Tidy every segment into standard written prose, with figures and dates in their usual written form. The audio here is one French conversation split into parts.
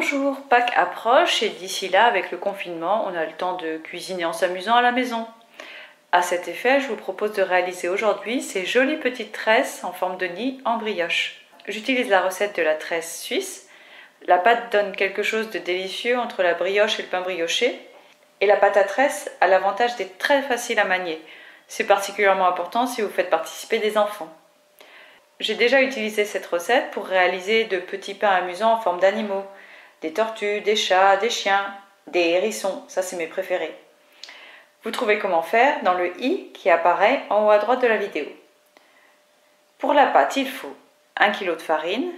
Bonjour, Pâques approche et d'ici là, avec le confinement, on a le temps de cuisiner en s'amusant à la maison. À cet effet, je vous propose de réaliser aujourd'hui ces jolies petites tresses en forme de nid en brioche. J'utilise la recette de la tresse suisse. La pâte donne quelque chose de délicieux entre la brioche et le pain brioché. Et la pâte à tresse a l'avantage d'être très facile à manier. C'est particulièrement important si vous faites participer des enfants. J'ai déjà utilisé cette recette pour réaliser de petits pains amusants en forme d'animaux. Des tortues, des chats, des chiens, des hérissons, ça c'est mes préférés. Vous trouvez comment faire dans le i qui apparaît en haut à droite de la vidéo. Pour la pâte, il faut 1 kg de farine,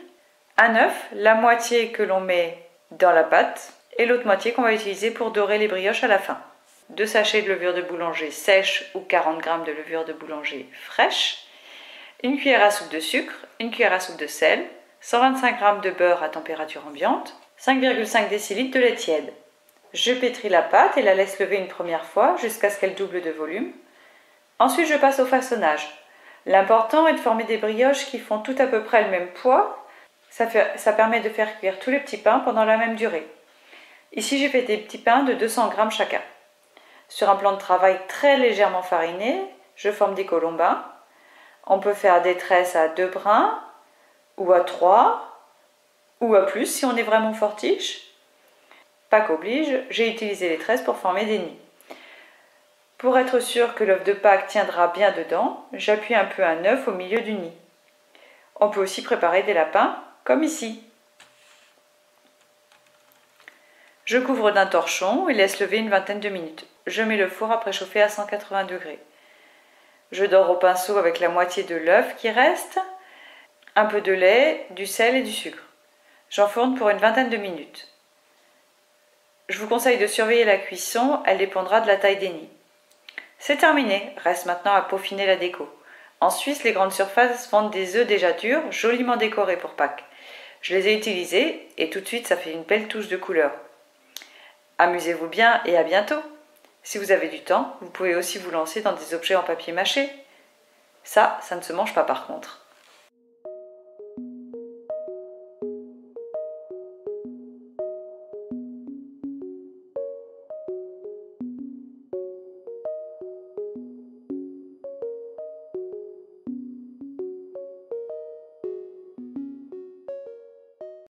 un œuf, la moitié que l'on met dans la pâte et l'autre moitié qu'on va utiliser pour dorer les brioches à la fin. 2 sachets de levure de boulanger sèche ou 40 g de levure de boulanger fraîche, une cuillère à soupe de sucre, une cuillère à soupe de sel, 125 g de beurre à température ambiante, 5,5 décilitres de lait tiède. Je pétris la pâte et la laisse lever une première fois jusqu'à ce qu'elle double de volume. Ensuite, je passe au façonnage. L'important est de former des brioches qui font tout à peu près le même poids. Ça permet de faire cuire tous les petits pains pendant la même durée. Ici, j'ai fait des petits pains de 200 g chacun. Sur un plan de travail très légèrement fariné, je forme des colombins. On peut faire des tresses à 2 brins, ou à 3, ou à plus si on est vraiment fortiche. Pâques oblige, j'ai utilisé les tresses pour former des nids. Pour être sûr que l'œuf de Pâques tiendra bien dedans, j'appuie un peu un œuf au milieu du nid. On peut aussi préparer des lapins, comme ici. Je couvre d'un torchon et laisse lever une vingtaine de minutes. Je mets le four à préchauffer à 180 degrés. Je dore au pinceau avec la moitié de l'œuf qui reste, un peu de lait, du sel et du sucre. J'enfourne pour une vingtaine de minutes. Je vous conseille de surveiller la cuisson, elle dépendra de la taille des nids. C'est terminé, reste maintenant à peaufiner la déco. En Suisse, les grandes surfaces vendent des œufs déjà durs, joliment décorés pour Pâques. Je les ai utilisés et tout de suite ça fait une belle touche de couleur. Amusez-vous bien et à bientôt! Si vous avez du temps, vous pouvez aussi vous lancer dans des objets en papier mâché. Ça ne se mange pas par contre.